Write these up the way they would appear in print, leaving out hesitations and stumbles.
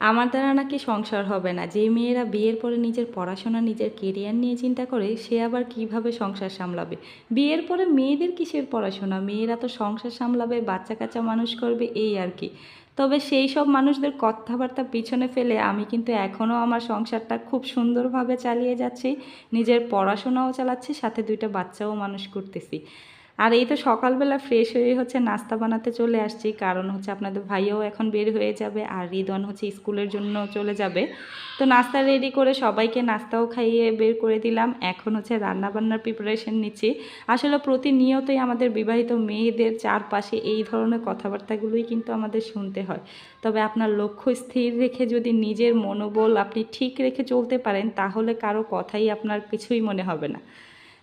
আমার দ্বারা নাকি সংসার হবে না। যে মেয়েরা বিয়ের পরে নিজের পড়াশোনা, নিজের কেরিয়ার নিয়ে চিন্তা করে, সে আবার কিভাবে সংসার সামলাবে? বিয়ের পরে মেয়েদের কিসের পড়াশোনা? মেয়েরা তো সংসার সামলাবে, বাচ্চা-কাচ্চা মানুষ করবে, এই আর কি। তবে সেই সব মানুষদের কথাবার্তা পিছনে ফেলে আমি কিন্তু এখনও আমার সংসারটা খুব সুন্দরভাবে চালিয়ে যাচ্ছি। নিজের পড়াশোনাও চালাচ্ছি, সাথে 2টা বাচ্চাও মানুষ করতেছি। আর এই তো সকালবেলা ফ্রেশ হয়ে হচ্ছে নাস্তা বানাতে চলে আসছি, কারণ হচ্ছে আপনাদের ভাইয়াও এখন বের হয়ে যাবে আর রিদওয়ান হচ্ছে স্কুলের জন্য চলে যাবে। তো নাস্তা রেডি করে সবাইকে নাস্তাও খাইয়ে বের করে দিলাম। এখন হচ্ছে রান্নাবান্নার প্রিপারেশন নিচ্ছি। আসলে প্রতিনিয়তই আমাদের বিবাহিত মেয়েদের চারপাশে এই ধরনের কথাবার্তাগুলোই কিন্তু আমাদের শুনতে হয়। তবে আপনার লক্ষ্য স্থির রেখে যদি নিজের মনোবল আপনি ঠিক রেখে চলতে পারেন, তাহলে কারো কথাই আপনার কিছুই মনে হবে না।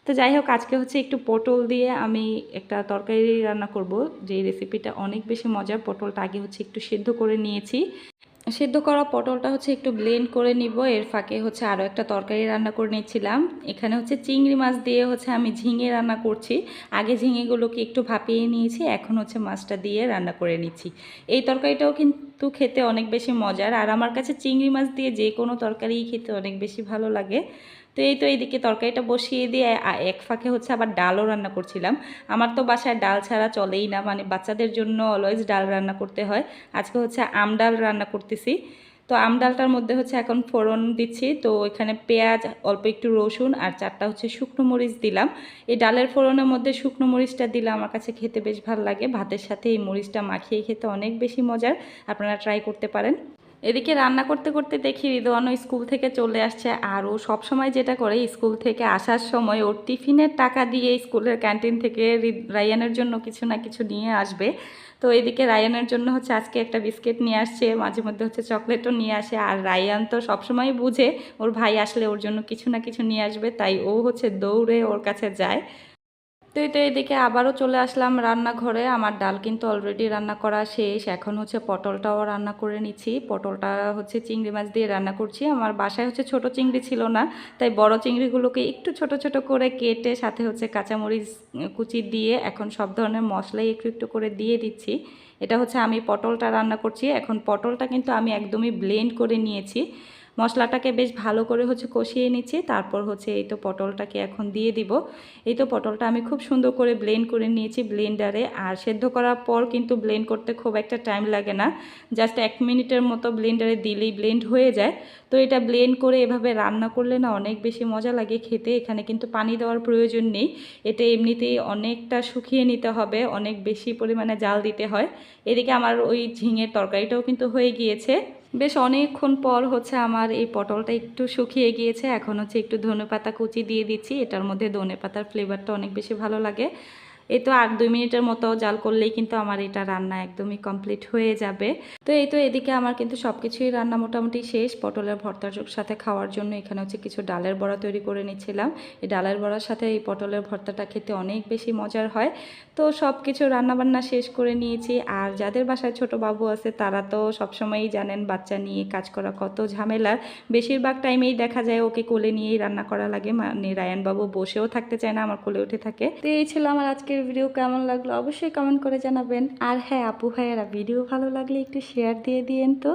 তো যাই হোক, আজকে হচ্ছে একটু পটল দিয়ে আমি একটা তরকারি রান্না করব, যে রেসিপিটা অনেক বেশি মজার। পটলটা আগে হচ্ছে একটু সিদ্ধ করে নিয়েছি। সিদ্ধ করা পটলটা হচ্ছে একটু ব্লেন্ড করে নিব। এর ফাঁকে হচ্ছে আরও একটা তরকারি রান্না করে নিচ্ছিলাম। এখানে হচ্ছে চিংড়ি মাছ দিয়ে হচ্ছে আমি ঝিঙে রান্না করছি। আগে ঝিঙেগুলোকে একটু ভাপিয়ে নিয়েছি, এখন হচ্ছে মাছটা দিয়ে রান্না করে নিচ্ছি। এই তরকারিটাও কিন্তু খেতে অনেক বেশি মজার, আর আমার কাছে চিংড়ি মাছ দিয়ে যে কোনো তরকারিই খেতে অনেক বেশি ভালো লাগে। তো এই তো এইদিকে তরকারিটা বসিয়ে দিয়ে এক ফাঁকে হচ্ছে আবার ডালও রান্না করছিলাম। আমার তো বাসায় ডাল ছাড়া চলেই না, মানে বাচ্চাদের জন্য অলওয়েজ ডাল রান্না করতে হয়। আজকে হচ্ছে আম ডাল রান্না করতেছি। তো আম ডালটার মধ্যে হচ্ছে এখন ফোড়ন দিচ্ছি। তো এখানে পেঁয়াজ, অল্প একটু রসুন আর 4টা হচ্ছে শুকনো মরিচ দিলাম। এই ডালের ফোড়নের মধ্যে শুকনো মরিচটা দিলে আমার কাছে খেতে বেশ ভালো লাগে। ভাতের সাথে এই মরিচটা মাখিয়ে খেতে অনেক বেশি মজার, আপনারা ট্রাই করতে পারেন। এদিকে রান্না করতে করতে দেখি রিদওয়ানও স্কুল থেকে চলে আসছে। আর ও সবসময় যেটা করে, স্কুল থেকে আসার সময় ওর টিফিনের টাকা দিয়ে স্কুলের ক্যান্টিন থেকে রায়ানের জন্য কিছু না কিছু নিয়ে আসবে। তো এদিকে রায়ানের জন্য হচ্ছে আজকে একটা বিস্কিট নিয়ে আসছে, মাঝে মধ্যে হচ্ছে চকলেটও নিয়ে আসে। আর রায়ান তো সবসময় বুঝে ওর ভাই আসলে ওর জন্য কিছু না কিছু নিয়ে আসবে, তাই ও হচ্ছে দৌড়ে ওর কাছে যায়। তো এদিকে আবারও চলে আসলাম রান্নাঘরে। আমার ডাল কিন্তু অলরেডি রান্না করা শেষ। এখন হচ্ছে পটলটাও রান্না করে নিচ্ছি। পটলটা হচ্ছে চিংড়ি মাছ দিয়ে রান্না করছি। আমার বাসায় হচ্ছে ছোট চিংড়ি ছিল না, তাই বড় চিংড়িগুলোকে একটু ছোট ছোট করে কেটে সাথে হচ্ছে কাঁচামরিচ কুচি দিয়ে এখন সব ধরনের মশলাই একটু একটু করে দিয়ে দিচ্ছি। এটা হচ্ছে আমি পটলটা রান্না করছি। এখন পটলটা কিন্তু আমি একদমই ব্লেন্ড করে নিয়েছি। মশলাটাকে বেশ ভালো করে হচ্ছে কষিয়ে নিচ্ছি। তারপর হচ্ছে এই তো পটলটাকে এখন দিয়ে দিব। এই তো পটলটা আমি খুব সুন্দর করে ব্লেন্ড করে নিয়েছি ব্লেন্ডারে। আর সেদ্ধ করার পর কিন্তু ব্লেন্ড করতে খুব একটা টাইম লাগে না, জাস্ট 1 মিনিটের মতো ব্লেন্ডারে দিলেই ব্লেন্ড হয়ে যায়। তো এটা ব্লেন্ড করে এভাবে রান্না করলে না অনেক বেশি মজা লাগে খেতে। এখানে কিন্তু পানি দেওয়ার প্রয়োজন নেই, এটা এমনিতেই অনেকটা শুকিয়ে নিতে হবে, অনেক বেশি পরিমাণে জাল দিতে হয়। এদিকে আমার ওই ঝিঙের তরকারিটাও কিন্তু হয়ে গিয়েছে। বেশ অনেকক্ষণ পর হচ্ছে আমার এই পটলটা একটু শুকিয়ে গিয়েছে। এখন হচ্ছে একটু ধনেপাতা কুচি দিয়ে দিচ্ছি, এটার মধ্যে ধনেপাতার ফ্লেভারটা অনেক বেশি ভালো লাগে। এই তো আর 2 মিনিটের মতো জাল করলেই কিন্তু আমার এটা রান্না একদমই কমপ্লিট হয়ে যাবে। তো এই তো এদিকে আমার কিন্তু সব কিছুই রান্না মোটামুটি শেষ। পটলের ভর্তার সাথে খাওয়ার জন্য এখানে হচ্ছে কিছু ডালের বড়া তৈরি করে নিচ্ছিলাম। এই ডালের বড়ার সাথে এই পটলের ভর্তাটা খেতে অনেক বেশি মজার হয়। তো সব কিছু রান্নাবান্না শেষ করে নিয়েছি। আর যাদের বাসায় ছোট বাবু আছে তারা তো সবসময়ই জানেন বাচ্চা নিয়ে কাজ করা কত ঝামেলার। বেশিরভাগ টাইমেই দেখা যায় ওকে কোলে নিয়েই রান্না করা লাগে, মানে রায়ান বাবু বসেও থাকতে চায় না, আমার কোলে উঠে থাকে। তো এই ছিল আমার আজকের ভিডিও। কেমন লাগলো অবশ্যই কমেন্ট করে জানাবেন। আর হ্যাঁ আপু ভাইয়েরা, ভিডিও ভালো লাগলে একটু শেয়ার দিয়ে দিয়েন তো।